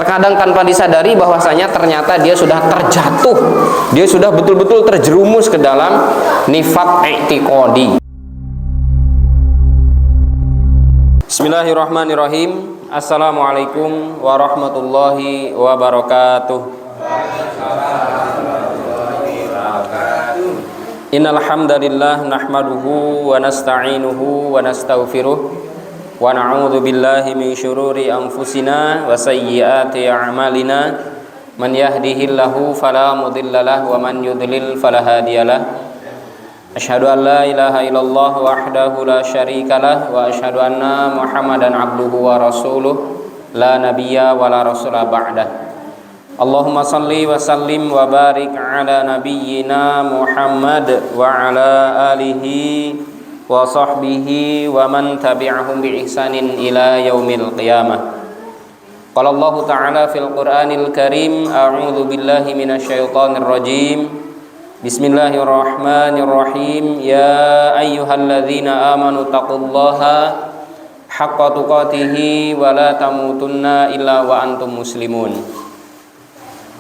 terkadang tanpa disadari bahwasanya ternyata dia sudah terjatuh, dia sudah betul-betul terjerumus ke dalam nifaq i'tiqadi. Bismillahirrahmanirrahim. Assalamualaikum warahmatullahi wabarakatuh. Innal hamdalillah nahmaduhu wa nasta'inuhu wa nastaghfiruh wa na'udzu billahi min syururi anfusina wa sayyiati a'malina man yahdihillahu fala mudhillalah wa man yudlil fala hadiyalah. Asyhadu an la ilaha illallah wahdahu la syarikalah wa asyhadu anna Muhammadan abduhu wa rasuluh la nabiyya wa la rasula ba'dah. Allahumma salli wa sallim wa barik ala nabiyyina Muhammad wa ala alihi wa sahbihi wa man tabi'ahum bi ihsanin ila yaumil qiyamah. Qala Allah ta'ala fil Qur'anil Karim, a'udzu billahi minasyaitonir rajim. Bismillahirrahmanirrahim. Ya ayyuhalladzina amanu taqullaha haqqa tuqatih wa la tamutunna illa wa antum muslimun.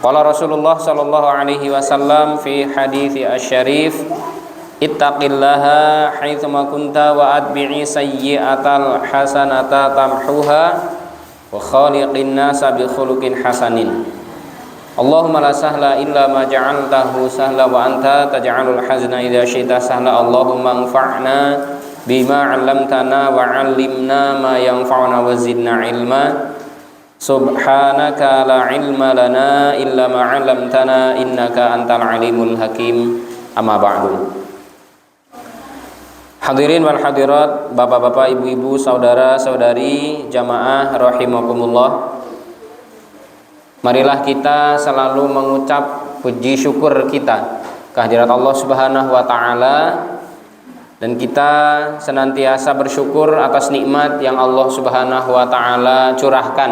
Qala Rasulullah sallallahu alaihi wasallam fi hadithi asy-syarif, ittaqillaha haitsuma kunta wa atbi'i sayyi'atal hasanata tamhuha wa khaliqin nasa bi khuluqin hasanin. Allahumma la sahla illa ma ja'altahu sahla wa anta taj'alul hazna idza syi'ta sahla. Allahumma anfa'na bima 'allamtana wa 'allimna ma yanfa'una wa zidna ilma. Subhanaka la ilma lana illa ma 'allamtana innaka antal alimul hakim. Amma ba'du. Hadirin wal hadirat, bapak-bapak, ibu-ibu, saudara-saudari jamaah rahimakumullah. Marilah kita selalu mengucap puji syukur kita kehadirat Allah Subhanahu wa taala, dan kita senantiasa bersyukur atas nikmat yang Allah Subhanahu wa taala curahkan.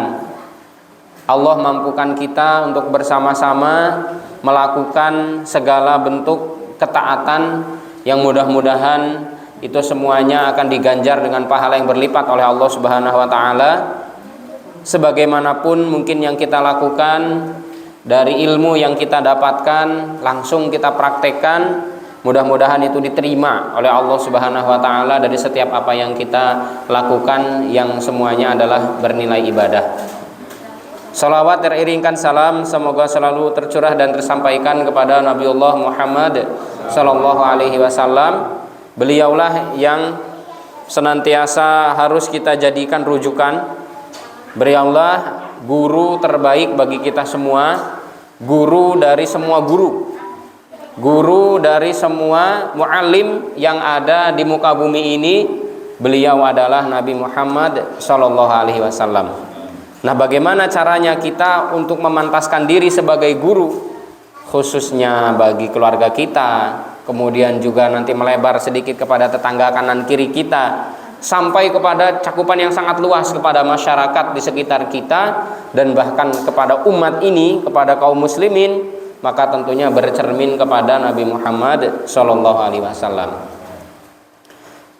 Allah mampukan kita untuk bersama-sama melakukan segala bentuk ketaatan yang mudah-mudahan itu semuanya akan diganjar dengan pahala yang berlipat oleh Allah Subhanahu wa taala. Sebagaimanapun mungkin yang kita lakukan, dari ilmu yang kita dapatkan langsung kita praktekkan, mudah-mudahan itu diterima oleh Allah Subhanahu wa taala dari setiap apa yang kita lakukan, yang semuanya adalah bernilai ibadah. Salawat teriringkan salam semoga selalu tercurah dan tersampaikan kepada Nabiullah Muhammad sallallahu alaihi wasallam. Beliaulah yang senantiasa harus kita jadikan rujukan. Beliaulah guru terbaik bagi kita semua, guru dari semua guru, guru dari semua muallim yang ada di muka bumi ini. Beliau adalah Nabi Muhammad sallallahu alaihi wasallam. Nah, bagaimana caranya kita untuk memantaskan diri sebagai guru, khususnya bagi keluarga kita, kemudian juga nanti melebar sedikit kepada tetangga kanan kiri kita, sampai kepada cakupan yang sangat luas kepada masyarakat di sekitar kita, dan bahkan kepada umat ini, kepada kaum muslimin, maka tentunya bercermin kepada Nabi Muhammad sallallahu alaihi wasallam.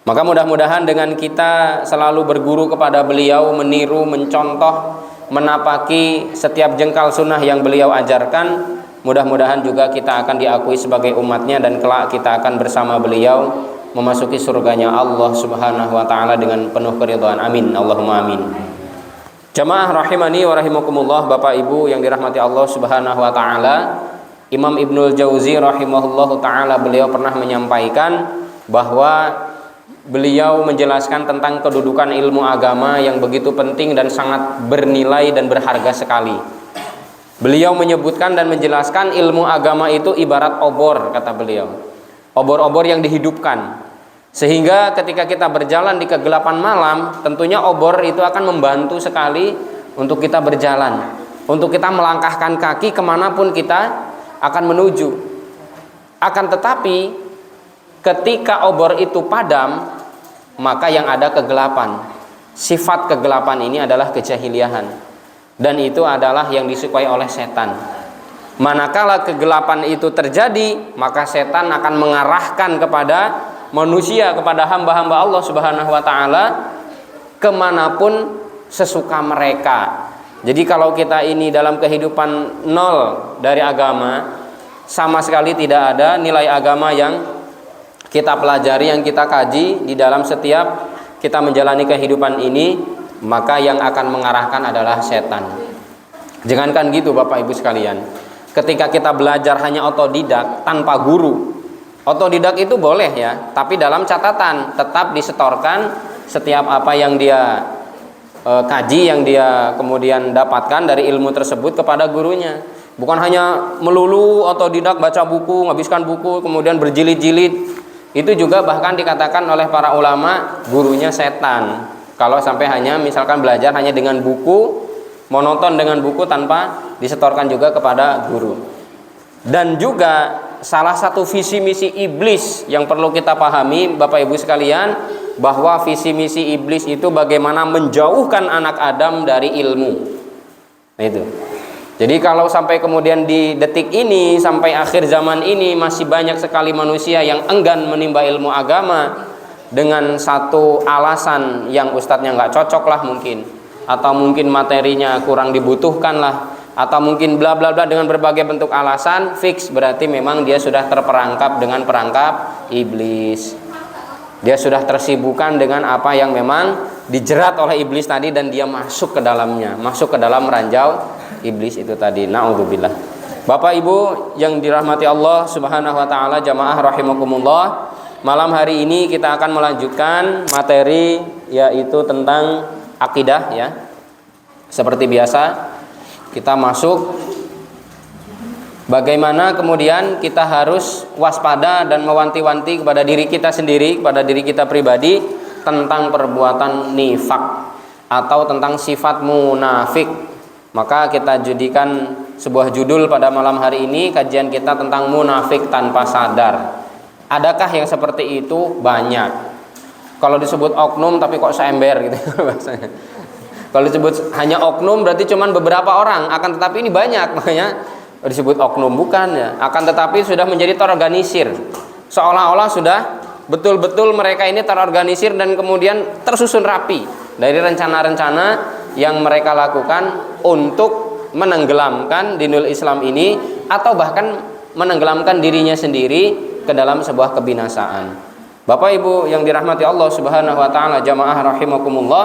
Maka mudah-mudahan dengan kita selalu berguru kepada beliau, meniru, mencontoh, menapaki setiap jengkal sunnah yang beliau ajarkan, mudah-mudahan juga kita akan diakui sebagai umatnya, dan kelak kita akan bersama beliau memasuki surganya Allah Subhanahu wa taala dengan penuh keridhaan. Amin, Allahumma amin. Jamaah rahimani wa rahimakumullah, Bapak Ibu yang dirahmati Allah Subhanahu wa taala. Imam Ibnul Jauzi rahimahullahu taala, beliau pernah menyampaikan bahwa beliau menjelaskan tentang kedudukan ilmu agama yang begitu penting dan sangat bernilai dan berharga sekali. Beliau menyebutkan dan menjelaskan ilmu agama itu ibarat obor, kata beliau. Obor-obor yang dihidupkan. Sehingga ketika kita berjalan di kegelapan malam, tentunya obor itu akan membantu sekali untuk kita berjalan, untuk kita melangkahkan kaki kemanapun kita akan menuju. Akan tetapi ketika obor itu padam, maka yang ada kegelapan. Sifat kegelapan ini adalah kejahiliahan, dan itu adalah yang disukai oleh setan. Manakala kegelapan itu terjadi, maka setan akan mengarahkan kepada manusia, kepada hamba-hamba Allah Subhanahu wa taala kemanapun sesuka mereka, Jadi kalau kita ini dalam kehidupan nol dari agama, sama sekali tidak ada nilai agama yang kita pelajari, yang kita kaji di dalam setiap kita menjalani kehidupan ini, maka yang akan mengarahkan adalah setan. Jangankan gitu Bapak Ibu sekalian, ketika kita belajar hanya otodidak tanpa guru, otodidak itu boleh ya, tapi dalam catatan tetap disetorkan setiap apa yang dia kaji, yang dia kemudian dapatkan dari ilmu tersebut kepada gurunya. Bukan hanya melulu otodidak, baca buku, menghabiskan buku, kemudian berjilid-jilid. Itu juga bahkan dikatakan oleh para ulama gurunya setan. Kalau sampai hanya misalkan belajar hanya dengan buku, monoton dengan buku tanpa disetorkan juga kepada guru. Dan juga salah satu visi misi iblis yang perlu kita pahami Bapak Ibu sekalian, bahwa visi misi iblis itu bagaimana menjauhkan anak Adam dari ilmu. Nah itu. Jadi kalau sampai kemudian di detik ini, sampai akhir zaman ini masih banyak sekali manusia yang enggan menimba ilmu agama dengan satu alasan yang ustadznya nggak cocok lah mungkin, atau mungkin materinya kurang dibutuhkan lah, atau mungkin bla bla bla, dengan berbagai bentuk alasan, fix berarti memang dia sudah terperangkap dengan perangkap iblis. Dia sudah tersibukkan dengan apa yang memang dijerat oleh iblis tadi, dan dia masuk ke dalamnya, masuk ke dalam ranjau iblis itu tadi. Na'udzubillah. Bapak Ibu yang dirahmati Allah Subhanahu wa taala, jamaah rahimakumullah, malam hari ini kita akan melanjutkan materi yaitu tentang akidah ya. Seperti biasa kita masuk bagaimana kemudian kita harus waspada dan mewanti-wanti kepada diri kita sendiri, kepada diri kita pribadi tentang perbuatan nifak atau tentang sifat munafik. Maka kita jadikan sebuah judul pada malam hari ini, kajian kita tentang munafik tanpa sadar. Adakah yang seperti itu? Banyak. Kalau disebut oknum tapi kok seember gitu bahasanya. Kalau disebut hanya oknum berarti cuma beberapa orang, akan tetapi ini banyak, makanya disebut oknum bukan ya. Akan tetapi sudah menjadi terorganisir. Seolah-olah sudah betul-betul mereka ini terorganisir dan kemudian tersusun rapi dari rencana-rencana yang mereka lakukan untuk menenggelamkan dinul Islam ini, atau bahkan menenggelamkan dirinya sendiri ke dalam sebuah kebinasaan. Bapak Ibu yang dirahmati Allah Subhanahu wa taala, jamaah rahimakumullah,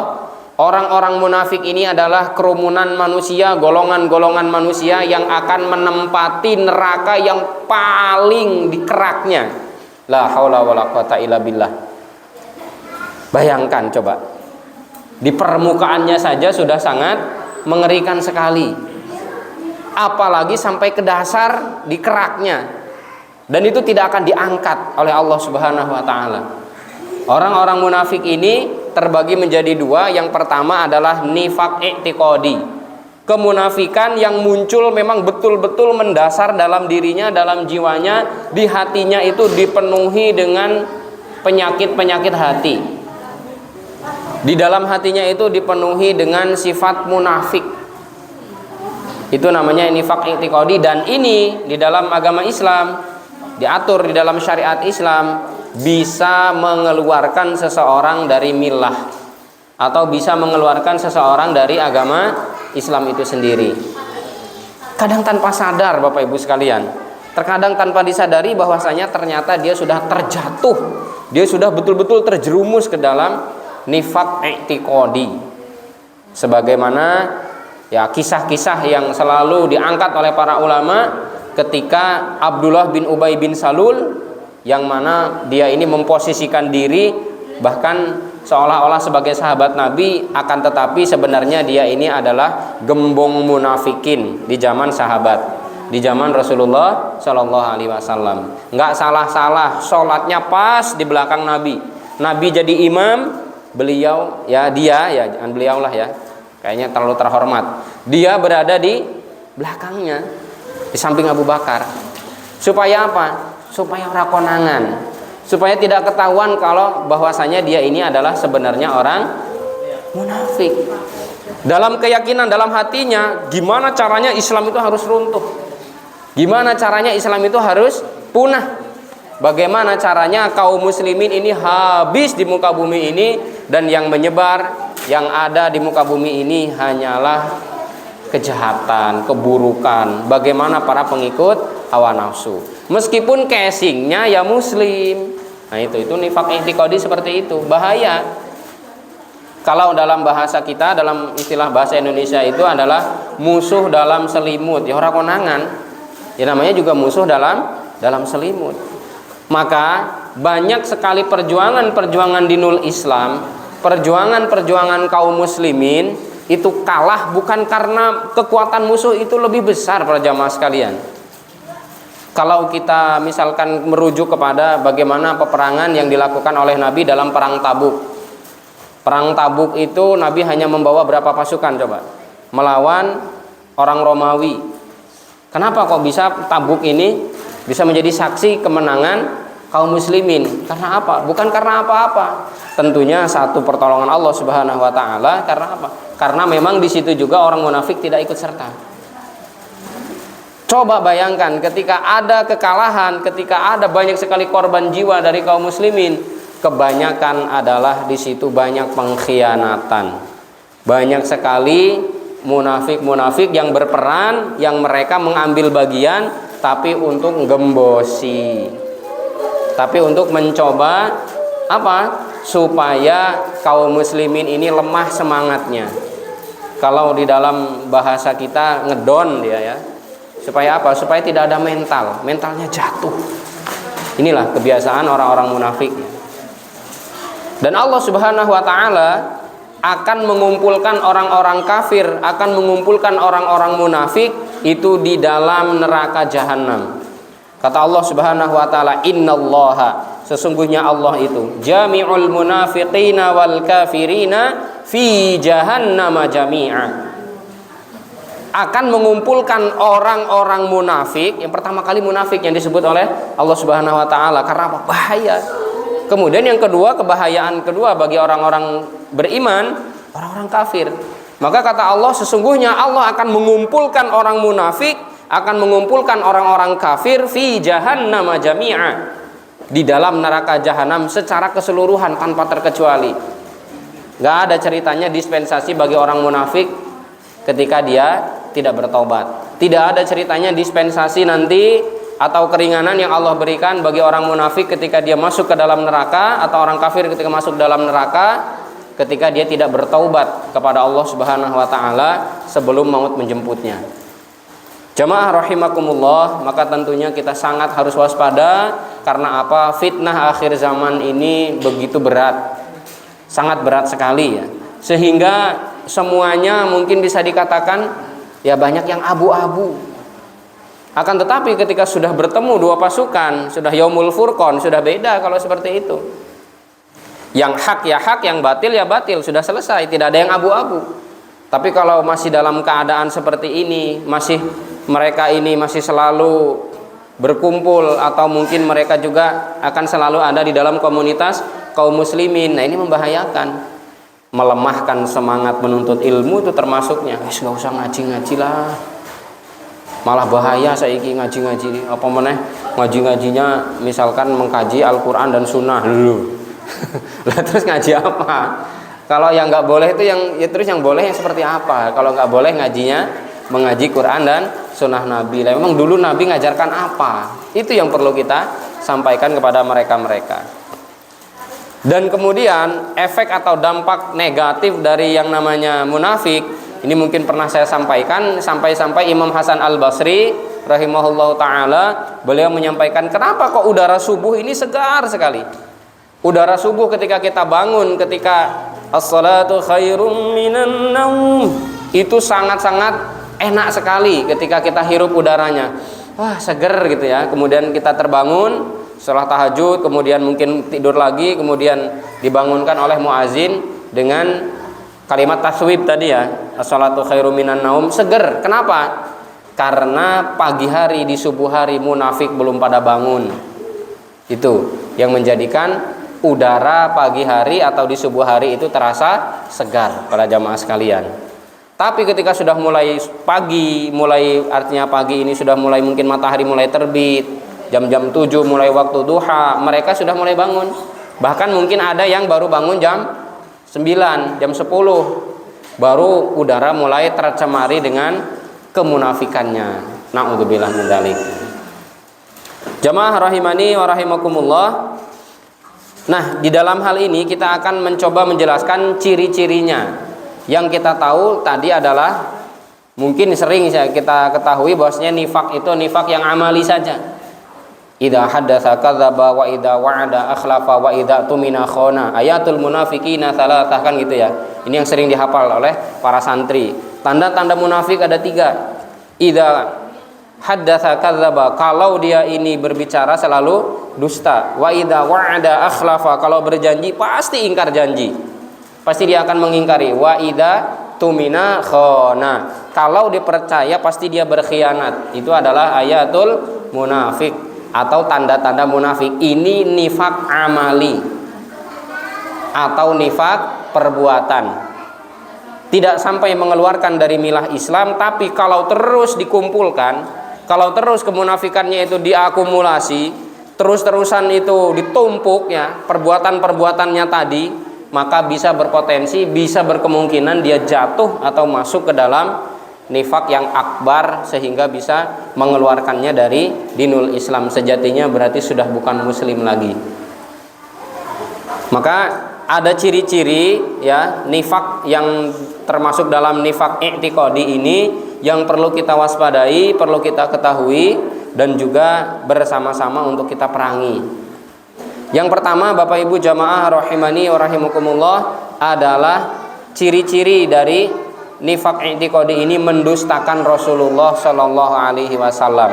orang-orang munafik ini adalah kerumunan manusia, golongan-golongan manusia yang akan menempati neraka yang paling dikeraknya. La haula wala quwata illa billah. Bayangkan coba, di permukaannya saja sudah sangat mengerikan sekali, apalagi sampai ke dasar di keraknya, dan itu tidak akan diangkat oleh Allah Subhanahu wa taala. Orang-orang munafik ini terbagi menjadi dua. Yang pertama adalah nifak i'tiqadi, kemunafikan yang muncul memang betul-betul mendasar dalam dirinya, dalam jiwanya, di hatinya itu dipenuhi dengan penyakit-penyakit hati. Di dalam hatinya itu dipenuhi dengan sifat munafik. Itu namanya nifak i'tiqadi, dan ini di dalam agama Islam, diatur di dalam syariat Islam, bisa mengeluarkan seseorang dari millah, atau bisa mengeluarkan seseorang dari agama Islam itu sendiri. Kadang tanpa sadar Bapak Ibu sekalian, terkadang tanpa disadari bahwasanya ternyata dia sudah terjatuh, dia sudah betul-betul terjerumus ke dalam nifak i'tiqadi. Sebagaimana ya kisah-kisah yang selalu diangkat oleh para ulama ketika Abdullah bin Ubay bin Salul, yang mana dia ini memposisikan diri bahkan seolah-olah sebagai sahabat Nabi, akan tetapi sebenarnya dia ini adalah gembong munafikin di zaman sahabat, di zaman Rasulullah Shallallahu Alaihi Wasallam. Nggak salah-salah, sholatnya pas di belakang Nabi. Nabi jadi imam, beliau ya dia ya jangan beliau lah ya, kayaknya terlalu terhormat, dia berada di belakangnya, di samping Abu Bakar. Supaya apa? Supaya orang konangan, supaya tidak ketahuan kalau bahwasanya dia ini adalah sebenarnya orang munafik. Dalam keyakinan dalam hatinya, gimana caranya Islam itu harus runtuh, gimana caranya Islam itu harus punah, bagaimana caranya kaum muslimin ini habis di muka bumi ini, dan yang menyebar, yang ada di muka bumi ini hanyalah kejahatan, keburukan, bagaimana para pengikut hawa nafsu. Meskipun casingnya ya muslim. Nah itu nifaq i'tiqadi seperti itu, bahaya. Kalau dalam bahasa kita, dalam istilah bahasa Indonesia itu adalah musuh dalam selimut. Ya orang konangan. Ya namanya juga musuh dalam selimut. Maka banyak sekali perjuangan dinul Islam, perjuangan kaum muslimin itu kalah bukan karena kekuatan musuh itu lebih besar para jamaah sekalian. Kalau kita misalkan merujuk kepada bagaimana peperangan yang dilakukan oleh Nabi dalam perang Tabuk. Perang Tabuk itu Nabi hanya membawa berapa pasukan coba? Melawan orang Romawi. Kenapa kok bisa Tabuk ini bisa menjadi saksi kemenangan kaum muslimin? Karena apa? Bukan karena apa-apa. Tentunya satu pertolongan Allah Subhanahu wa taala. Karena apa? Karena memang di situ juga orang munafik tidak ikut serta. Coba bayangkan ketika ada kekalahan, ketika ada banyak sekali korban jiwa dari kaum muslimin, kebanyakan adalah di situ banyak pengkhianatan. Banyak sekali munafik-munafik yang berperan, yang mereka mengambil bagian tapi untuk gembosi. Tapi untuk mencoba apa? Supaya kaum muslimin ini lemah semangatnya. Kalau di dalam bahasa kita ngedon dia ya. Supaya apa? Supaya tidak ada mentalnya jatuh. Inilah kebiasaan orang-orang munafik. Dan Allah Subhanahu wa taala akan mengumpulkan orang-orang kafir, akan mengumpulkan orang-orang munafik itu di dalam neraka jahanam. Kata Allah Subhanahu wa taala, "Innallaha", sesungguhnya Allah itu, "jami'ul munafiqina wal kafirina fi jahannama jami'a", akan mengumpulkan orang-orang munafik. Yang pertama kali munafik yang disebut oleh Allah Subhanahu wa taala karena apa? Bahaya. Kemudian yang kedua, kebahayaan kedua bagi orang-orang beriman, orang-orang kafir. Maka kata Allah, sesungguhnya Allah akan mengumpulkan orang munafik, akan mengumpulkan orang-orang kafir fi jahannam jami'a, di dalam neraka jahanam secara keseluruhan tanpa terkecuali. Gak ada ceritanya dispensasi bagi orang munafik ketika dia tidak bertobat. Tidak ada ceritanya dispensasi nanti atau keringanan yang Allah berikan bagi orang munafik ketika dia masuk ke dalam neraka, atau orang kafir ketika masuk dalam neraka ketika dia tidak bertaubat kepada Allah Subhanahu wa taala sebelum maut menjemputnya. Jamaah rahimakumullah, maka tentunya kita sangat harus waspada. Karena apa? Fitnah akhir zaman ini begitu berat. Sangat berat sekali ya. Sehingga semuanya mungkin bisa dikatakan ya banyak yang abu-abu. Akan tetapi ketika sudah bertemu dua pasukan, sudah yaumul furqan, sudah beda kalau seperti itu. Yang hak ya hak, yang batil ya batil, sudah selesai, tidak ada yang abu-abu. Tapi kalau masih dalam keadaan seperti ini, mereka ini masih selalu berkumpul, atau mungkin mereka juga akan selalu ada di dalam komunitas kaum muslimin, nah ini membahayakan, melemahkan semangat menuntut ilmu itu termasuknya. Nggak usah ngaji-ngaji lah, malah bahaya saiki ngaji-ngaji. Apa meneh ngaji-ngajinya misalkan mengkaji Al-Quran dan Sunnah dulu. Lah terus ngaji apa? Kalau yang nggak boleh itu terus yang boleh yang seperti apa? Kalau nggak boleh ngajinya mengaji Quran dan Sunnah Nabi. Lah memang dulu Nabi ngajarkan apa? Itu yang perlu kita sampaikan kepada mereka-mereka. Dan kemudian efek atau dampak negatif dari yang namanya munafik ini mungkin pernah saya sampaikan, sampai Imam Hasan Al-Basri rahimahullahu taala, beliau menyampaikan kenapa kok udara subuh ini segar sekali. Udara subuh ketika kita bangun, ketika as-salatu khairum minan naum, itu sangat-sangat enak sekali ketika kita hirup udaranya. Wah, seger gitu ya. Kemudian kita terbangun setelah tahajud, kemudian mungkin tidur lagi, kemudian dibangunkan oleh muazin dengan kalimat taswib tadi ya, as-salatu khairum minan naum, seger. Kenapa? Karena pagi hari di subuh hari munafik belum pada bangun. Itu yang menjadikan udara pagi hari atau di subuh hari itu terasa segar pada jamaah sekalian. Tapi ketika sudah mulai pagi, artinya pagi ini sudah mulai mungkin matahari mulai terbit, jam-jam 7 mulai waktu duha, mereka sudah mulai bangun. Bahkan mungkin ada yang baru bangun jam 9, jam 10. baru udara mulai tercemari dengan kemunafikannya. Na'udzubillah min dzalik. Jamaah rahimani wa rahimakumullah. Nah, di dalam hal ini kita akan mencoba menjelaskan ciri-cirinya. Yang kita tahu tadi adalah mungkin sering kita ketahui bahwasanya nifak itu nifak yang amali saja. Idza haddatsa kadzdzaba wa idza wa'ada akhlafa wa idza tumina khana. Ayatul munafiqina tsalatsah, kan gitu ya. Ini yang sering dihafal oleh para santri. Tanda-tanda munafik ada 3. Idza haddatsa kadzdzaba, kalau dia ini berbicara selalu dusta. Wa idza wa'ada akhlafa, kalau berjanji pasti ingkar janji. Pasti dia akan mengingkari. Wa idza tumina khana, kalau dipercaya pasti dia berkhianat. Itu adalah ayatul munafik atau tanda-tanda munafik. Ini nifak amali atau nifak perbuatan. Tidak sampai mengeluarkan dari milah Islam, tapi kalau terus dikumpulkan, kalau terus kemunafikannya itu diakumulasi, terus-terusan itu ditumpuk ya perbuatan-perbuatannya tadi, maka bisa berpotensi, bisa berkemungkinan dia jatuh atau masuk ke dalam nifak yang akbar, sehingga bisa mengeluarkannya dari dinul Islam. Sejatinya berarti sudah bukan muslim lagi. Maka ada ciri-ciri ya nifak yang termasuk dalam nifak i'tiqadi ini yang perlu kita waspadai, perlu kita ketahui, dan juga bersama-sama untuk kita perangi. Yang pertama, Bapak Ibu jamaah rahimani wa rahimakumullah, adalah ciri-ciri dari nifak i'tiqadi ini mendustakan Rasulullah Shallallahu alaihi wasallam.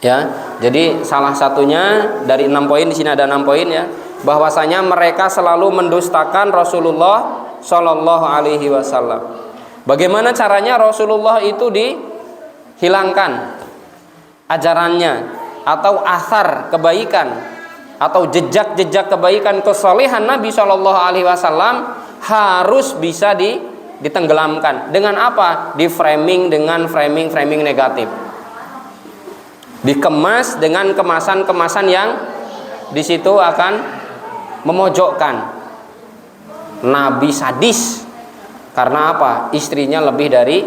Ya, jadi salah satunya dari 6 poin, di sini ada 6 poin ya, bahwasanya mereka selalu mendustakan Rasulullah Shallallahu alaihi wasallam. Bagaimana caranya Rasulullah itu dihilangkan ajarannya atau asar kebaikan atau jejak-jejak kebaikan kesalehan Nabi Shallallahu alaihi wasallam harus bisa ditenggelamkan. Dengan apa? Di framing dengan framing negatif. Dikemas dengan kemasan-kemasan yang di situ akan memojokkan Nabi sadis. Karena apa? Istrinya lebih dari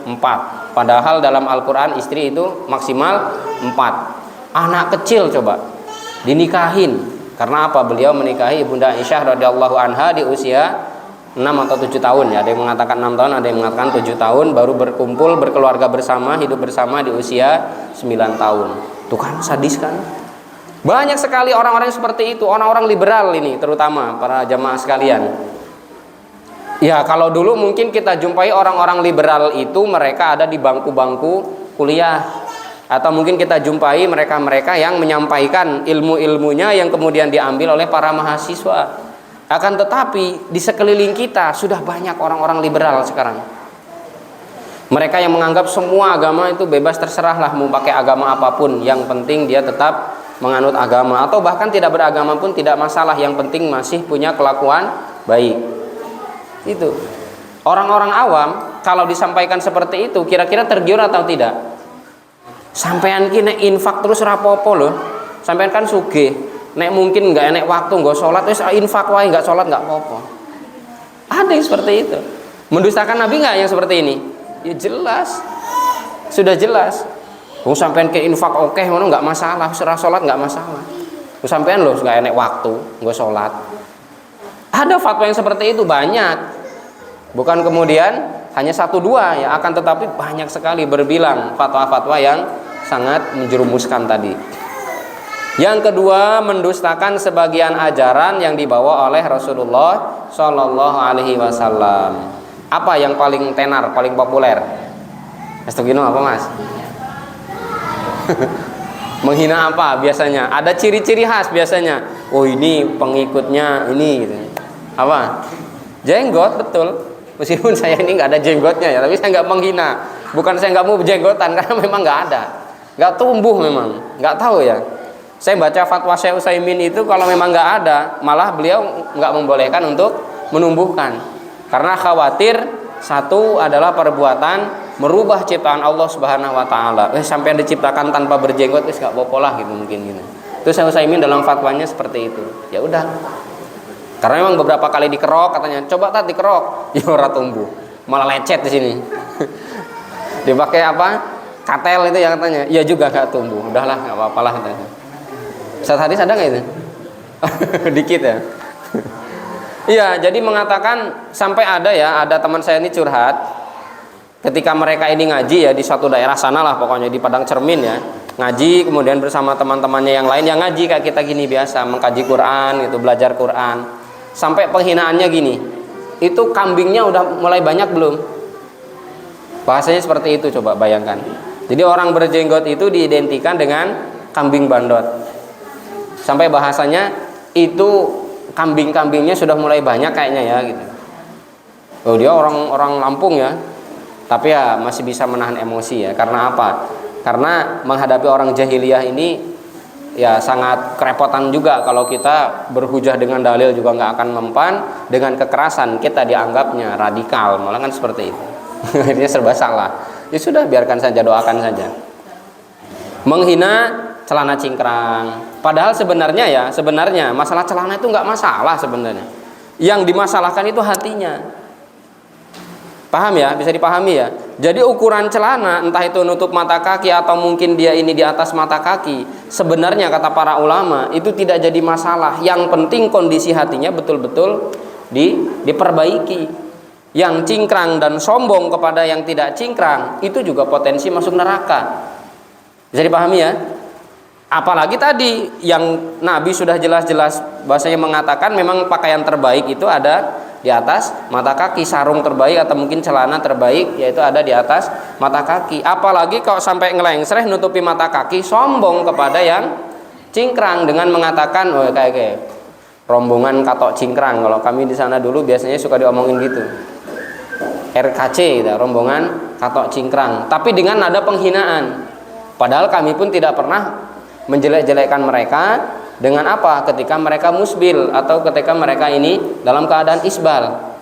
4. Padahal dalam Al-Quran istri itu maksimal 4. Anak kecil coba dinikahin. Karena apa? Beliau menikahi Ibunda Aisyah radhiyallahu anha di usia 6 atau 7 tahun ya. Ada yang mengatakan 6 tahun, ada yang mengatakan 7 tahun, baru berkumpul, berkeluarga bersama, hidup bersama di usia 9 tahun. Tuh kan sadis kan? Banyak sekali orang-orang seperti itu, orang-orang liberal ini terutama para jamaah sekalian. Ya, kalau dulu mungkin kita jumpai orang-orang liberal itu mereka ada di bangku-bangku kuliah, atau mungkin kita jumpai mereka-mereka yang menyampaikan ilmu-ilmunya yang kemudian diambil oleh para mahasiswa. Akan tetapi di sekeliling kita sudah banyak orang-orang liberal sekarang. Mereka yang menganggap semua agama itu bebas, terserahlah mau pakai agama apapun, yang penting dia tetap menganut agama, atau bahkan tidak beragama pun tidak masalah, yang penting masih punya kelakuan baik. Itu orang-orang awam kalau disampaikan seperti itu kira-kira tergiur atau tidak? Sampean ki nek infak terus rapopo loh. Sampean kan sugih. Nek mungkin enggak enek waktu enggak sholat, wis infak wae, enggak sholat enggak apa-apa. Ada yang seperti itu. Mendustakan Nabi enggak yang seperti ini? Ya jelas. Sudah jelas. Wong sampean ke infak oke ngono enggak masalah, ora sholat enggak masalah. Wong sampean loh enggak enek waktu, enggak sholat. Ada fatwa yang seperti itu banyak. Bukan kemudian hanya 1-2 ya, akan tetapi banyak sekali berbilang fatwa-fatwa yang sangat menjerumuskan tadi. Yang kedua, mendustakan sebagian ajaran yang dibawa oleh Rasulullah Shallallahu alaihi wasallam. Apa yang paling tenar, paling populer? Estugino apa mas? Menghina apa biasanya? Ada ciri-ciri khas biasanya. Oh ini pengikutnya ini gitu. Apa? Jenggot, betul. Meskipun saya ini nggak ada jenggotnya ya, tapi saya nggak menghina. Bukan saya nggak mau jenggotan, karena memang nggak ada, nggak tumbuh memang, nggak tahu ya. Saya baca fatwa Syekh Utsaimin itu kalau memang nggak ada, malah beliau nggak membolehkan untuk menumbuhkan, karena khawatir satu adalah perbuatan merubah ciptaan Allah Subhanahu Wa Taala. Sampai diciptakan tanpa berjenggot, nggak apa-apa lah gitu mungkin gitu. Itu Syekh Utsaimin dalam fatwanya seperti itu. Ya udah. Karena memang beberapa kali dikerok katanya, coba tak dikerok, ya ora tumbuh, malah lecet di sini. Dipakai apa? Katel itu ya katanya, ya juga nggak tumbuh. Udahlah nggak apa-apalah katanya. Ustaz Hadis ada nggak itu? Dikit ya. Iya, jadi mengatakan sampai ada teman saya ini curhat. Ketika mereka ini ngaji ya di suatu daerah sana lah pokoknya di Padang Cermin ya, ngaji kemudian bersama teman-temannya yang lain yang ngaji kayak kita gini biasa mengkaji Quran gitu, belajar Quran. Sampai penghinaannya gini, itu kambingnya udah mulai banyak belum? Bahasanya seperti itu, coba bayangkan. Jadi orang berjenggot itu diidentikan dengan kambing bandot. Sampai bahasanya itu kambing-kambingnya sudah mulai banyak kayaknya ya gitu. Oh dia orang Lampung ya, tapi ya masih bisa menahan emosi ya. Karena apa? Karena menghadapi orang jahiliyah ini ya sangat kerepotan juga kalau kita berhujah dengan dalil juga nggak akan mempan, dengan kekerasan kita dianggapnya radikal, malah kan seperti itu. Akhirnya serba salah. Ya sudah biarkan saja, doakan saja. Menghina celana cingkrang. Padahal sebenarnya masalah celana itu nggak masalah sebenarnya. Yang dimasalahkan itu hatinya. Paham ya? Bisa dipahami ya? Jadi ukuran celana entah itu nutup mata kaki atau mungkin dia ini di atas mata kaki, sebenarnya kata para ulama itu tidak jadi masalah. Yang penting kondisi hatinya betul-betul diperbaiki. Yang cingkrang dan sombong kepada yang tidak cingkrang itu juga potensi masuk neraka. Bisa dipahami ya? Apalagi tadi yang Nabi sudah jelas-jelas bahasanya mengatakan memang pakaian terbaik itu ada di atas mata kaki, sarung terbaik atau mungkin celana terbaik yaitu ada di atas mata kaki. Apalagi kalau sampai ngelengsreh nutupi mata kaki, sombong kepada yang cingkrang dengan mengatakan, oh kayak rombongan katok cingkrang. Kalau kami di sana dulu biasanya suka diomongin gitu, RKC gitu, rombongan katok cingkrang, tapi dengan nada penghinaan. Padahal kami pun tidak pernah menjelek-jelekkan mereka. Dengan apa? Ketika mereka musbil atau ketika mereka ini dalam keadaan isbal.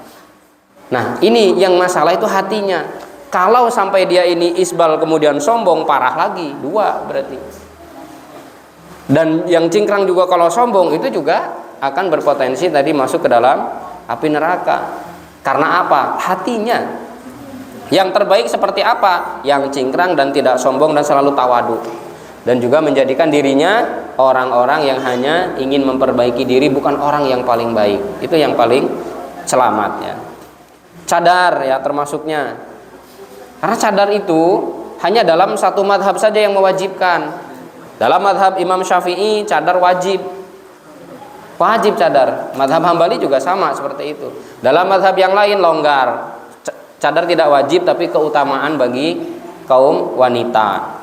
Nah ini yang masalah itu hatinya. Kalau sampai dia ini isbal kemudian sombong, parah lagi, dua berarti. Dan yang cingkrang juga kalau sombong itu juga akan berpotensi tadi masuk ke dalam api neraka. Karena apa? Hatinya. Yang terbaik seperti apa? Yang cingkrang dan tidak sombong dan selalu tawadu. Dan juga menjadikan dirinya orang-orang yang hanya ingin memperbaiki diri, bukan orang yang paling baik. Itu yang paling selamat ya. Cadar ya termasuknya. Karena cadar itu hanya dalam satu madhab saja yang mewajibkan. Dalam madhab Imam Syafi'i cadar wajib. Wajib cadar. Madhab Hambali juga sama seperti itu. Dalam madhab yang lain longgar. Cadar tidak wajib tapi keutamaan bagi kaum wanita.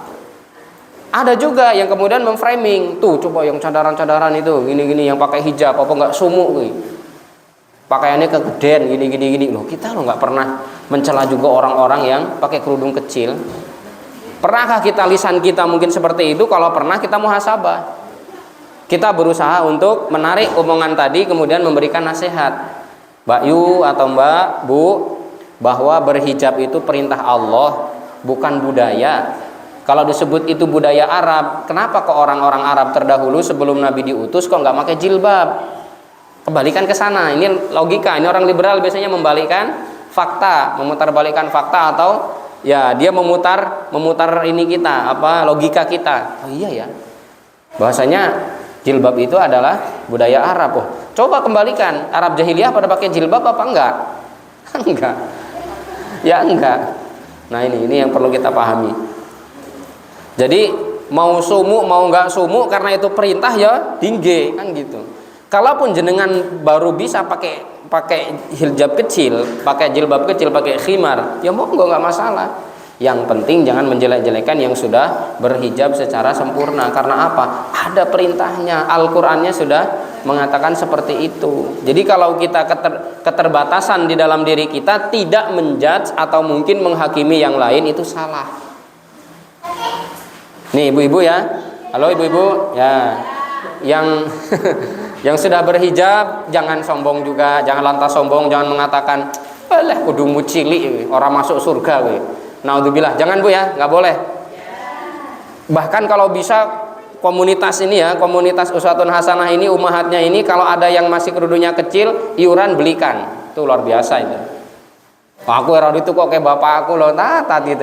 Ada juga yang kemudian memframing, tuh coba yang cadaran-cadaran itu gini-gini, yang pakai hijab apa enggak sumuk nih, pakaiannya kegedean gini-gini. Loh kita nggak pernah mencela juga orang-orang yang pakai kerudung kecil. Pernahkah kita lisan kita mungkin seperti itu? Kalau pernah kita muhasabah. Kita berusaha untuk menarik omongan tadi kemudian memberikan nasihat. Mbak Yu atau Mbak Bu, bahwa berhijab itu perintah Allah, bukan budaya. Kalau disebut itu budaya Arab, kenapa kok orang-orang Arab terdahulu sebelum Nabi diutus kok nggak pakai jilbab? Kembalikan ke sana. Ini logika. Ini orang liberal biasanya membalikan fakta, memutarbalikkan fakta atau ya dia memutar ini kita, apa logika kita. Oh iya ya. Bahasanya jilbab itu adalah budaya Arab. Oh, coba kembalikan. Arab jahiliyah pada pakai jilbab apa enggak? Enggak. Ya enggak. Nah ini yang perlu kita pahami. Jadi mau sumuk mau enggak sumuk karena itu perintah ya tinggi kan gitu. Kalaupun jenengan baru bisa pakai hijab kecil, pakai jilbab kecil, pakai khimar, ya monggo enggak masalah. Yang penting jangan menjelek-jelekan yang sudah berhijab secara sempurna. Karena apa? Ada perintahnya. Al-Qur'annya sudah mengatakan seperti itu. Jadi kalau kita keterbatasan di dalam diri kita, tidak menjudge atau mungkin menghakimi yang lain, itu salah. Nih ibu-ibu ya, halo ibu-ibu ya, yang yang sudah berhijab jangan sombong juga, jangan lantas sombong, jangan mengatakan, alah kudu mucili, orang masuk surga we. Naudzubillah, jangan bu ya, nggak boleh. Bahkan kalau bisa komunitas ini ya, komunitas Uswatun Hasanah ini, ummahatnya ini, kalau ada yang masih kerudunya kecil, iuran belikan. Itu luar biasa itu. Aku era itu kok kayak bapak aku loh, tat gitu.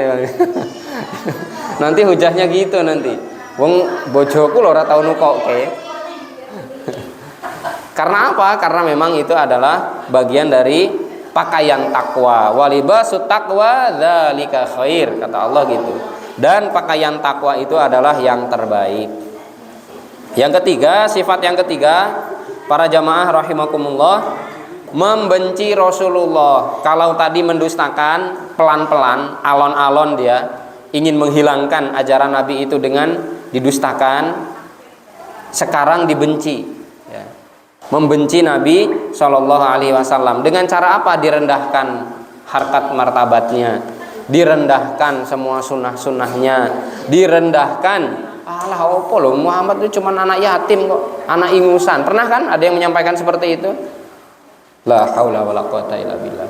Nanti hujahnya gitu nanti. Wong bojoku lho ora tau nukoke. Karena apa? Karena memang itu adalah bagian dari pakaian takwa. Walibasut taqwa dzalika khair, kata Allah gitu. Dan pakaian takwa itu adalah yang terbaik. Yang ketiga, sifat yang ketiga, para jamaah rahimakumullah, membenci Rasulullah. Kalau tadi mendustakan, pelan-pelan, alon-alon dia ingin menghilangkan ajaran Nabi itu dengan didustakan, sekarang dibenci ya. Membenci Nabi SAW dengan cara apa? Direndahkan harkat martabatnya, direndahkan semua sunnah-sunnahnya, direndahkan. Alah opo loh, Muhammad itu cuma anak yatim kok, anak ingusan. Pernah kan ada yang menyampaikan seperti itu? La haula wala quwata illa billah.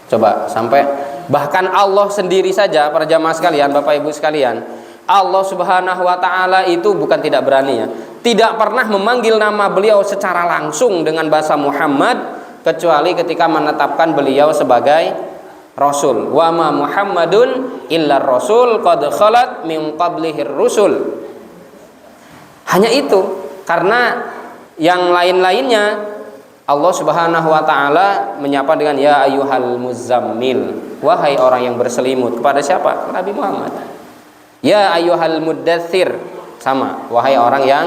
Coba sampai bahkan Allah sendiri saja, para jamaah sekalian, Bapak Ibu sekalian, Allah Subhanahu wa taala itu bukan tidak berani ya, tidak pernah memanggil nama beliau secara langsung dengan bahasa Muhammad kecuali ketika menetapkan beliau sebagai rasul. Wa ma Muhammadun illa rasul qad khalat min qablihir rusul. Hanya itu, karena yang lain-lainnya Allah Subhanahu wa taala menyapa dengan ya ayyuhal muzammil, wahai orang yang berselimut. Kepada siapa? Nabi Muhammad. Ya ayyuhal muddatsir, sama, wahai orang yang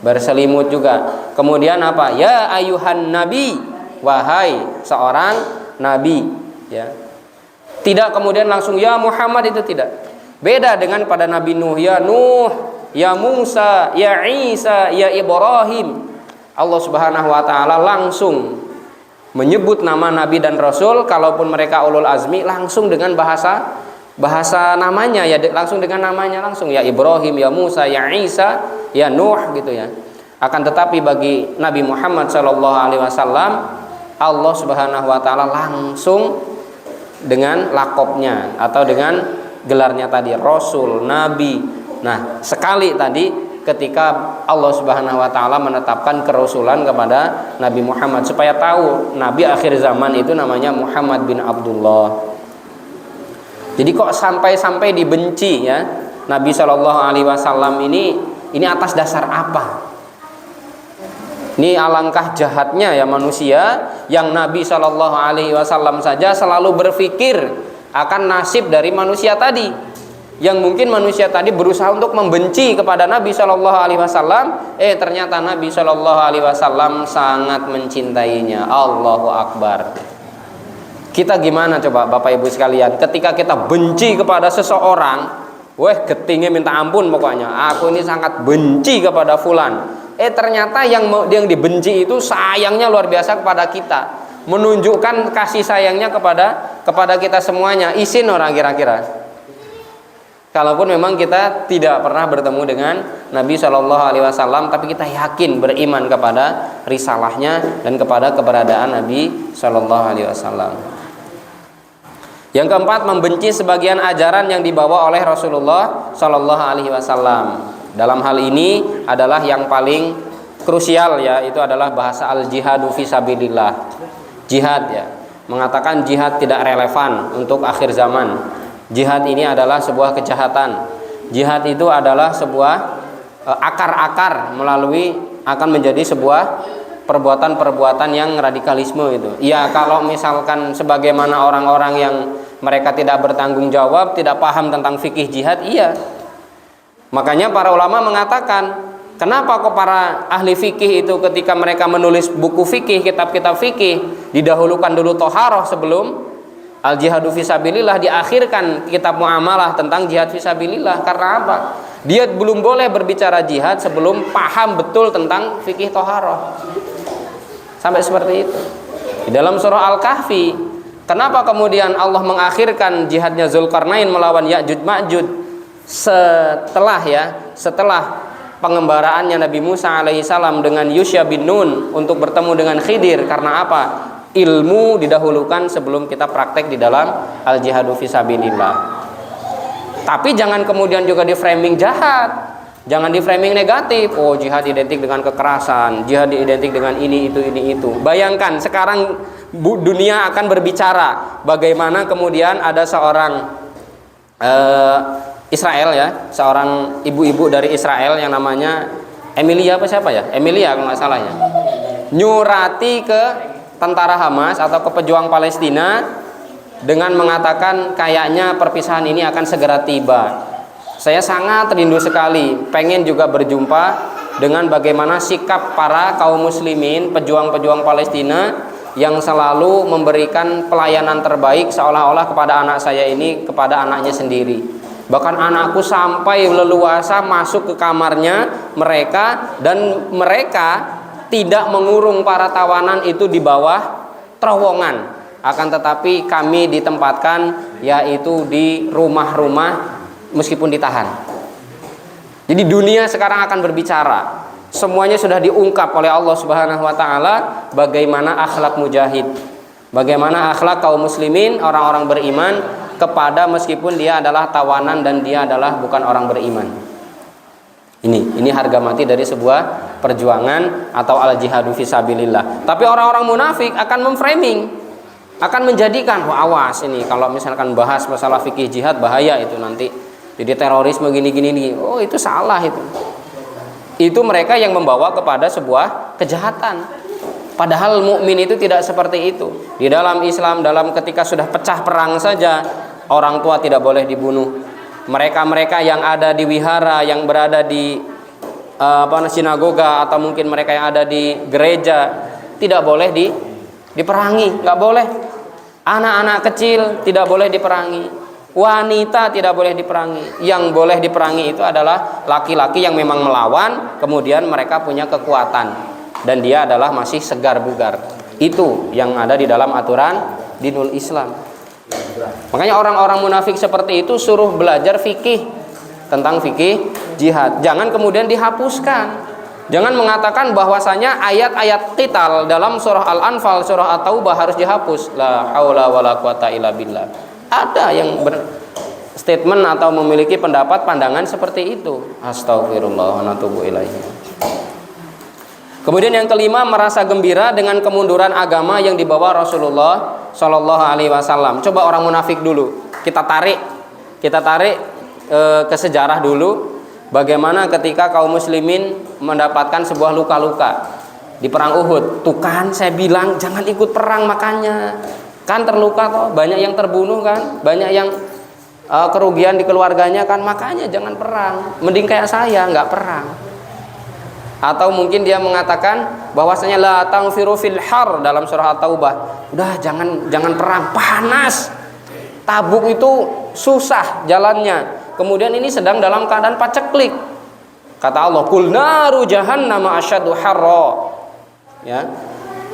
berselimut juga. Kemudian apa? Ya ayyuhan nabi, wahai seorang nabi, ya. Tidak kemudian langsung ya Muhammad, itu tidak. Beda dengan pada Nabi Nuh, ya Nuh, ya Musa, ya Isa, ya Ibrahim. Allah Subhanahu wa taala langsung menyebut nama nabi dan rasul, kalaupun mereka ulul azmi langsung dengan bahasa namanya ya, langsung dengan namanya langsung, ya Ibrahim, ya Musa, ya Isa, ya Nuh gitu ya. Akan tetapi bagi Nabi Muhammad sallallahu alaihi wasallam, Allah Subhanahu wa taala langsung dengan lakopnya atau dengan gelarnya tadi, rasul, nabi. Nah, sekali tadi ketika Allah Subhanahu wa taala menetapkan kerasulan kepada Nabi Muhammad, supaya tahu nabi akhir zaman itu namanya Muhammad bin Abdullah. Jadi kok sampai dibenci ya Nabi Shallallahu alaihi wasallam ini atas dasar apa? Ini alangkah jahatnya ya manusia yang Nabi Shallallahu alaihi wasallam saja selalu berpikir akan nasib dari manusia tadi, yang mungkin manusia tadi berusaha untuk membenci kepada Nabi Shallallahu alaihi wasallam, ternyata Nabi Shallallahu alaihi wasallam sangat mencintainya. Allahu Akbar. Kita gimana coba Bapak Ibu sekalian, ketika kita benci kepada seseorang, getingnya minta ampun pokoknya, aku ini sangat benci kepada fulan. Ternyata yang dibenci itu sayangnya luar biasa kepada kita, menunjukkan kasih sayangnya kepada kita semuanya. Isin orang kira-kira. Kalaupun memang kita tidak pernah bertemu dengan Nabi Shallallahu alaihi wasallam, tapi kita yakin beriman kepada risalahnya dan kepada keberadaan Nabi Shallallahu alaihi wasallam. Yang keempat, membenci sebagian ajaran yang dibawa oleh Rasulullah Shallallahu alaihi wasallam. Dalam hal ini adalah yang paling krusial ya, itu adalah bahasa al-jihadu fisabilillah. Jihad ya, mengatakan jihad tidak relevan untuk akhir zaman. Jihad ini adalah sebuah kejahatan. Jihad itu adalah sebuah akar-akar melalui akan menjadi sebuah perbuatan-perbuatan yang radikalisme itu. Ya, kalau misalkan sebagaimana orang-orang yang mereka tidak bertanggung jawab, tidak paham tentang fikih jihad, iya. Makanya para ulama mengatakan, kenapa kok para ahli fikih itu ketika mereka menulis buku fikih, kitab-kitab fikih, didahulukan dulu toharoh sebelum al-jihadu fisabilillah, diakhirkan kitab muamalah tentang jihad fisabilillah. Karena apa? Dia belum boleh berbicara jihad sebelum paham betul tentang fikih toharoh. Sampai seperti itu. Di dalam surah Al-Kahfi, kenapa kemudian Allah mengakhirkan jihadnya Zulkarnain melawan Ya'juj Ma'juj setelah pengembaraannya Nabi Musa alaihissalam dengan Yusya bin Nun untuk bertemu dengan Khidir? Karena apa? Ilmu didahulukan sebelum kita praktek di dalam al-jihadu fisabilillah. Tapi jangan kemudian juga di framing jahat. Jangan di framing negatif. Oh, jihad identik dengan kekerasan, jihad identik dengan ini itu. Bayangkan sekarang dunia akan berbicara bagaimana kemudian ada seorang Israel ya, seorang ibu-ibu dari Israel yang namanya Emilia apa siapa ya? Emilia kalau nggak salah ya. Nyurati ke tentara Hamas atau ke pejuang Palestina dengan mengatakan kayaknya perpisahan ini akan segera tiba. Saya sangat rindu sekali, pengen juga berjumpa dengan bagaimana sikap para kaum muslimin, pejuang-pejuang Palestina yang selalu memberikan pelayanan terbaik seolah-olah kepada anak saya ini, kepada anaknya sendiri. Bahkan anakku sampai leluasa masuk ke kamarnya mereka, dan mereka tidak mengurung para tawanan itu di bawah terowongan. Akan tetapi kami ditempatkan yaitu di rumah-rumah meskipun ditahan. Jadi dunia sekarang akan berbicara. Semuanya sudah diungkap oleh Allah Subhanahu wa taala bagaimana akhlak mujahid. Bagaimana akhlak kaum muslimin, orang-orang beriman kepada meskipun dia adalah tawanan dan dia adalah bukan orang beriman. Ini harga mati dari sebuah perjuangan atau al-jihadu fisabilillah. Tapi orang-orang munafik akan memframing, akan menjadikan wah awas ini kalau misalkan bahas masalah fikih jihad bahaya itu nanti jadi terorisme gini-gini nih. Oh, itu salah itu. Itu mereka yang membawa kepada sebuah kejahatan. Padahal mukmin itu tidak seperti itu. Di dalam Islam, dalam ketika sudah pecah perang saja, orang tua tidak boleh dibunuh. Mereka-mereka yang ada di wihara, yang berada di sinagoga atau mungkin mereka yang ada di gereja tidak boleh diperangi, nggak boleh. Anak-anak kecil tidak boleh diperangi. Wanita tidak boleh diperangi. Yang boleh diperangi itu adalah laki-laki yang memang melawan, kemudian mereka punya kekuatan dan dia adalah masih segar bugar. Itu yang ada di dalam aturan dinul Islam. Makanya orang-orang munafik seperti itu suruh belajar fikih, tentang fikih jihad. Jangan kemudian dihapuskan. Jangan mengatakan bahwasanya ayat-ayat qital dalam surah Al-Anfal, surah At-Taubah harus dihapus. La haula wala quwata illa billah. Ada yang berstatement atau memiliki pendapat pandangan seperti itu. Astagfirullah wa natubu ilaihi. Kemudian yang kelima, merasa gembira dengan kemunduran agama yang dibawa Rasulullah Shallallahu Alaihi Wasallam. Coba orang munafik dulu kita tarik ke sejarah dulu. Bagaimana ketika kaum muslimin mendapatkan sebuah luka-luka di perang Uhud. Tuh kan saya bilang jangan ikut perang, makanya kan terluka kok, banyak yang terbunuh kan, banyak yang kerugian di keluarganya kan, makanya jangan perang, mending kayak saya nggak perang. Atau mungkin dia mengatakan bahwasanya la tanfiru fil har dalam surah At-Taubah, udah jangan perang, panas, Tabuk itu susah jalannya, kemudian ini sedang dalam keadaan paceklik. Kata Allah, kul naru jahannam asyaddu harra, ya,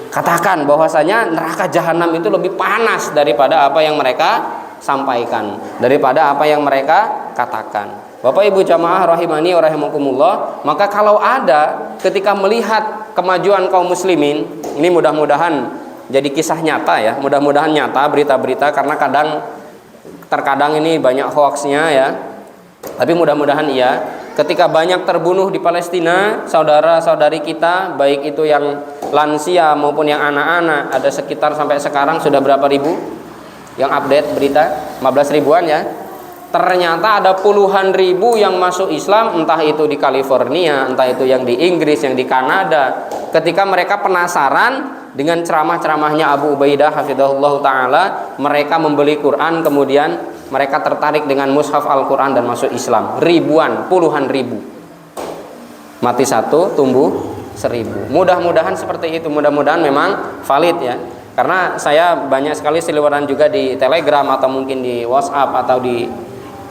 katakan bahwasanya neraka jahanam itu lebih panas daripada apa yang mereka sampaikan, daripada apa yang mereka katakan. Bapak Ibu jamaah rahimani wa rahimakumullah, maka kalau ada ketika melihat kemajuan kaum muslimin, ini mudah-mudahan jadi kisah nyata ya, mudah-mudahan nyata berita-berita, karena terkadang ini banyak hoaxnya ya. Tapi mudah-mudahan iya, ketika banyak terbunuh di Palestina, saudara-saudari kita, baik itu yang lansia maupun yang anak-anak, ada sekitar sampai sekarang sudah berapa ribu yang update berita, 15 ribuan ya. Ternyata ada puluhan ribu yang masuk Islam, entah itu di California, entah itu yang di Inggris, yang di Kanada. Ketika mereka penasaran dengan ceramah-ceramahnya Abu Ubaidah hafizahullah ta'ala, mereka membeli Quran, kemudian mereka tertarik dengan mushaf Al-Quran dan masuk Islam. Ribuan, puluhan ribu. Mati satu, tumbuh 1000. Mudah-mudahan seperti itu, mudah-mudahan memang valid ya. Karena saya banyak sekali seliweran juga di Telegram atau mungkin di WhatsApp atau di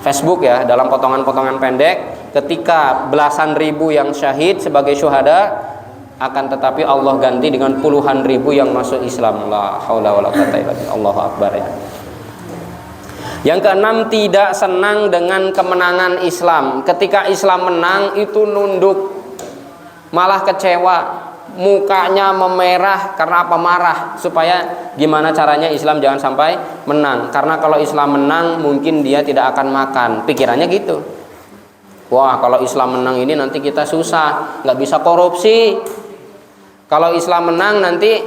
Facebook ya, dalam potongan-potongan pendek, ketika belasan ribu yang syahid sebagai syuhada, akan tetapi Allah ganti dengan puluhan ribu yang masuk Islam. La haula wala quwata illa billah. Allahu akbar ya. Yang keenam, tidak senang dengan kemenangan Islam. Ketika Islam menang itu nunduk, malah kecewa, mukanya memerah. Karena apa? Marah, supaya gimana caranya Islam jangan sampai menang. Karena kalau Islam menang mungkin dia tidak akan makan, pikirannya gitu. Wah, kalau Islam menang ini nanti kita susah, nggak bisa korupsi. Kalau Islam menang nanti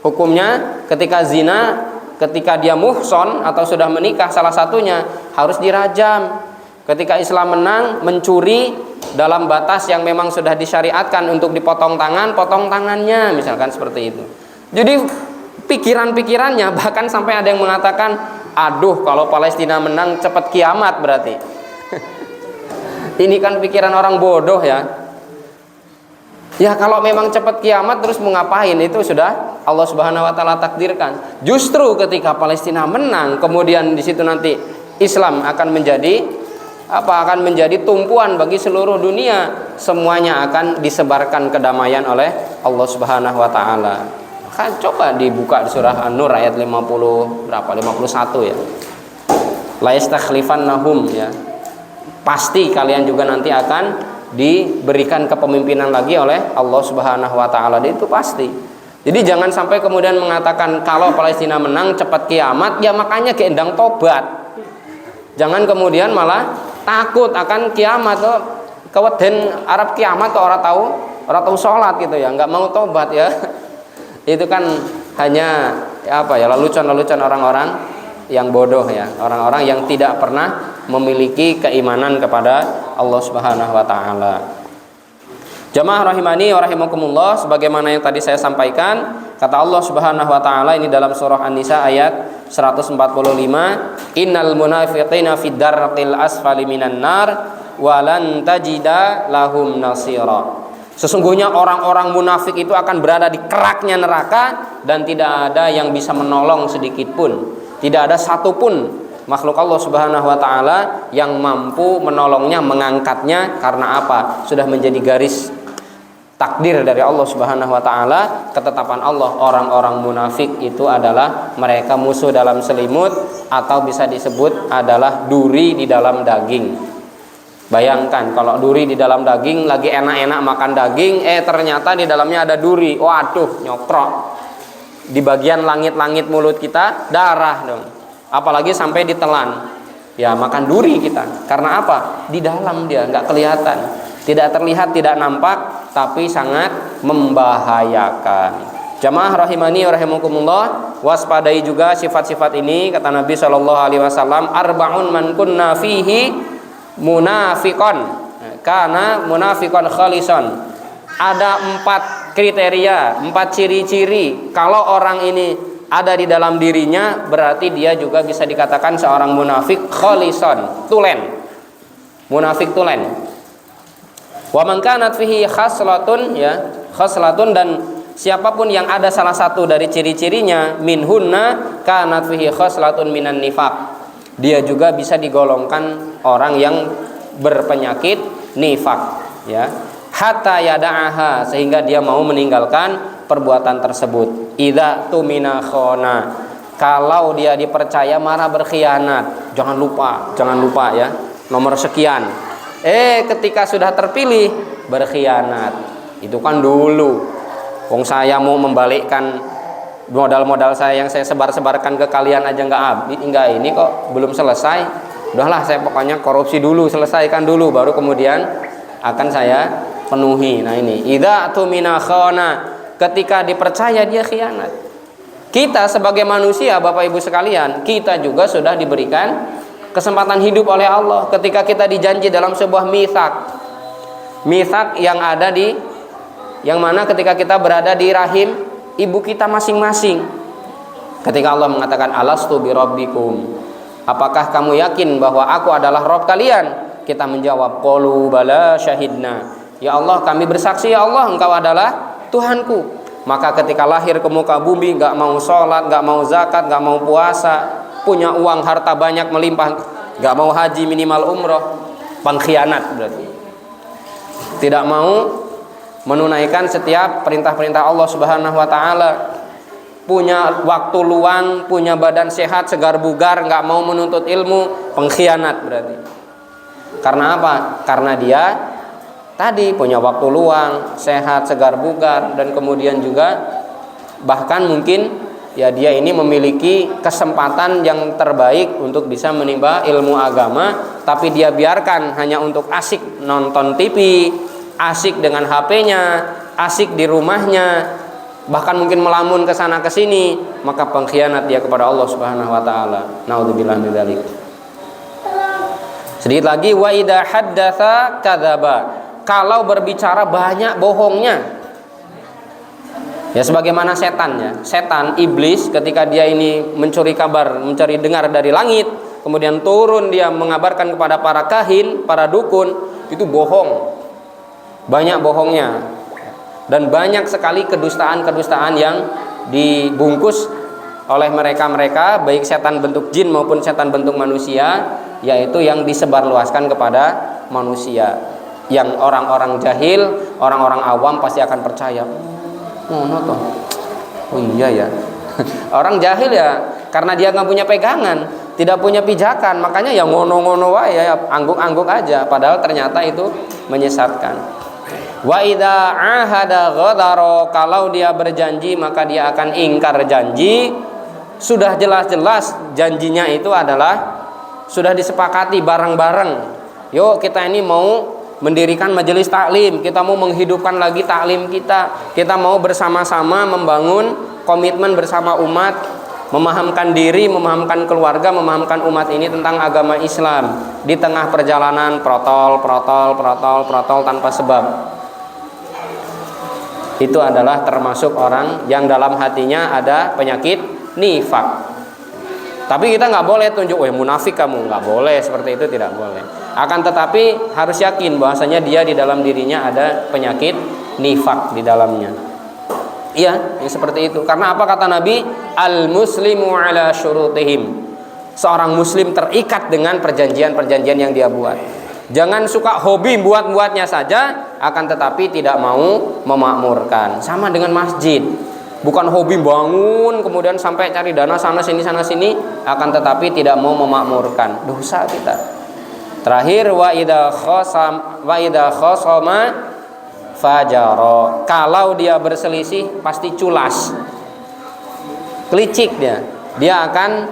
hukumnya ketika zina, ketika dia muhson atau sudah menikah salah satunya harus dirajam. Ketika Islam menang mencuri dalam batas yang memang sudah disyariatkan untuk dipotong tangan, potong tangannya, misalkan seperti itu. Jadi pikiran-pikirannya bahkan sampai ada yang mengatakan, aduh kalau Palestina menang cepat kiamat berarti. Ini kan pikiran orang bodoh ya. Ya kalau memang cepat kiamat terus mau ngapain, itu sudah Allah Subhanahu wa taala takdirkan. Justru ketika Palestina menang, kemudian di situ nanti Islam akan menjadi akan menjadi tumpuan bagi seluruh dunia. Semuanya akan disebarkan kedamaian oleh Allah Subhanahu wa taala. Kan coba dibuka di surah An-Nur ayat 50 berapa? 51 ya. La yastakhlifannahum ya. Pasti kalian juga nanti akan diberikan kepemimpinan lagi oleh Allah Subhanahu wa taala. Itu pasti. Jadi jangan sampai kemudian mengatakan kalau Palestina menang cepat kiamat, ya makanya keendang tobat. Jangan kemudian malah takut akan kiamat tuh, keweden Arab kiamat kok orang tahu sholat gitu ya, nggak mau tobat ya. Itu kan hanya lelucon-lelucon orang-orang yang bodoh ya, orang-orang yang tidak pernah memiliki keimanan kepada Allah Subhanahu wa taala. Jamaah rahimani wa rahimakumullah, sebagaimana yang tadi saya sampaikan, kata Allah Subhanahu wa taala ini dalam surah An-Nisa ayat 145, innal munafiqina fid darqil asfali minan nar wa lan tajida lahum nasira. Sesungguhnya orang-orang munafik itu akan berada di keraknya neraka dan tidak ada yang bisa menolong sedikit pun. Tidak ada satupun makhluk Allah Subhanahu wa taala yang mampu menolongnya, mengangkatnya. Karena apa? Sudah menjadi garis takdir dari Allah Subhanahu wa taala, ketetapan Allah. Orang-orang munafik itu adalah mereka musuh dalam selimut, atau bisa disebut adalah duri di dalam daging. Bayangkan kalau duri di dalam daging, lagi enak-enak makan daging, ternyata di dalamnya ada duri. Waduh, nyokrok. Di bagian langit-langit mulut kita darah dong. Apalagi sampai ditelan. Ya makan duri kita. Karena apa? Di dalam dia nggak kelihatan, tidak terlihat, tidak nampak, tapi sangat membahayakan. Jamaah rahimani wa rahimakumullah, waspadai juga sifat-sifat ini. Kata Nabi SAW, arba'un man kunna fihi munafiqon karena munafiqon khalison. Ada 4 kriteria, 4 ciri-ciri. Kalau orang ini ada di dalam dirinya, berarti dia juga bisa dikatakan seorang munafik khalison, tulen. Munafik tulen. Wa man kanat fihi khaslatun ya, khaslatun, dan siapapun yang ada salah satu dari ciri-cirinya, minhunna kanat fihi khaslatun minan nifaq. Dia juga bisa digolongkan orang yang berpenyakit nifak ya, hatta yada'aha, sehingga dia mau meninggalkan perbuatan tersebut. Idza tumina khona, kalau dia dipercaya malah berkhianat. Jangan lupa ya, nomor sekian. Ketika sudah terpilih berkhianat. Itu kan dulu. Wong saya mau membalikkan modal-modal saya yang saya sebar-sebarkan ke kalian aja nggak ini kok belum selesai. Udahlah, saya pokoknya korupsi dulu, selesaikan dulu, baru kemudian akan saya penuhi. Nah ini idza tumina khana, ketika dipercaya dia khianat. Kita sebagai manusia, Bapak Ibu sekalian, kita juga sudah diberikan kesempatan hidup oleh Allah. Ketika kita dijanji dalam sebuah mithaq yang ada yang mana ketika kita berada di rahim ibu kita masing-masing, ketika Allah mengatakan alastu birabbikum, apakah kamu yakin bahwa aku adalah Rabb kalian? Kita menjawab qalu bala syahidna, ya Allah kami bersaksi ya Allah engkau adalah Tuhanku. Maka ketika lahir ke muka bumi gak mau sholat, gak mau zakat, gak mau puasa, punya uang harta banyak melimpah, gak mau haji minimal umroh, pengkhianat berarti. Tidak mau menunaikan setiap perintah-perintah Allah Subhanahu wa taala. Punya waktu luang, punya badan sehat, segar bugar, nggak mau menuntut ilmu, pengkhianat berarti. Karena apa? Karena dia tadi punya waktu luang, sehat, segar bugar, dan kemudian juga bahkan mungkin ya dia ini memiliki kesempatan yang terbaik untuk bisa menimba ilmu agama, tapi dia biarkan hanya untuk asik nonton TV, asik dengan HP-nya, asik di rumahnya, bahkan mungkin melamun ke sana ke sini, maka pengkhianat dia kepada Allah Subhanahu wa taala. Naudzubillah min dzalik. Sedikit lagi, wa idza haddatsa kadzaba. Kalau berbicara banyak bohongnya. Ya sebagaimana setannya. Setan, iblis, ketika dia ini mencuri kabar, mencari dengar dari langit, kemudian turun dia mengabarkan kepada para kahin, para dukun, itu bohong. Banyak bohongnya. Dan banyak sekali kedustaan-kedustaan yang dibungkus oleh mereka-mereka, baik setan bentuk jin maupun setan bentuk manusia, yaitu yang disebarluaskan kepada manusia. Yang orang-orang jahil, orang-orang awam pasti akan percaya. Oh iya ya. Orang jahil ya, karena dia nggak punya pegangan, tidak punya pijakan, makanya ya ngono-ngono wae ya, angguk-angguk aja, padahal ternyata itu menyesatkan. Wa idza ahada ghadara, kalau dia berjanji maka dia akan ingkar janji. Sudah jelas-jelas janjinya itu adalah sudah disepakati bareng-bareng. Yuk kita ini mau mendirikan majelis taklim, kita mau menghidupkan lagi taklim kita mau bersama-sama membangun komitmen bersama umat, memahamkan diri, memahamkan keluarga, memahamkan umat ini tentang agama Islam. Di tengah perjalanan protol tanpa sebab, itu adalah termasuk orang yang dalam hatinya ada penyakit nifak. Tapi kita nggak boleh tunjuk, oh munafik kamu, nggak boleh, seperti itu tidak boleh. Akan tetapi harus yakin bahwasanya dia di dalam dirinya ada penyakit nifak di dalamnya. Iya, yang seperti itu. Karena apa kata Nabi? Al muslimu ala syurutihim. Seorang muslim terikat dengan perjanjian-perjanjian yang dia buat. Jangan suka hobi buat-buatnya saja, akan tetapi tidak mau memakmurkan. Sama dengan masjid. Bukan hobi bangun kemudian sampai cari dana sana sini, akan tetapi tidak mau memakmurkan. Dosa kita. Terakhir, wa idza khasama fajara. Kalau dia berselisih pasti culas, kelicik dia akan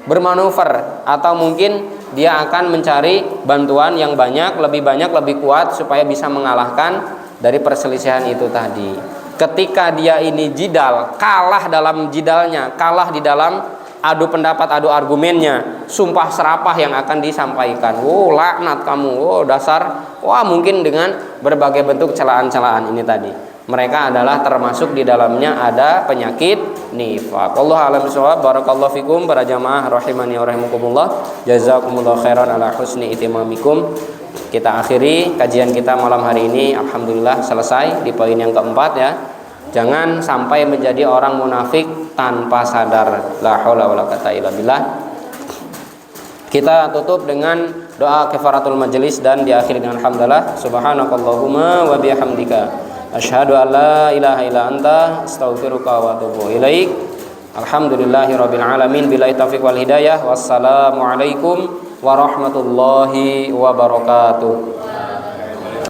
bermanuver, atau mungkin dia akan mencari bantuan yang lebih banyak, lebih kuat supaya bisa mengalahkan dari perselisihan itu tadi. Ketika dia ini jidal, kalah dalam jidalnya, kalah di dalam adu pendapat, adu argumennya, sumpah serapah yang akan disampaikan. Oh laknat kamu, oh dasar, wah mungkin dengan berbagai bentuk celaan-celaan ini tadi. Mereka adalah termasuk di dalamnya ada penyakit nifaq. Wallahu a'lam bishawab. Barakallahu fikum para jamaah rahimani wa rahimakumullah. Jazakumullah khairan ala husni itimamikum. Kita akhiri kajian kita malam hari ini. Alhamdulillah selesai di poin yang keempat ya. Jangan sampai menjadi orang munafik tanpa sadar. La haula wala quwata illa billah. Kita tutup dengan doa kafaratul majelis dan diakhiri dengan hamdalah. Subhanakallahumma wa bihamdika asyhadu an la ilaha illa anta astaghfiruka wa atubu ilaik. Alhamdulillahirabbil alamin. Billahi taufiq wal hidayah. Wassalamualaikum warahmatullahi wabarakatuh.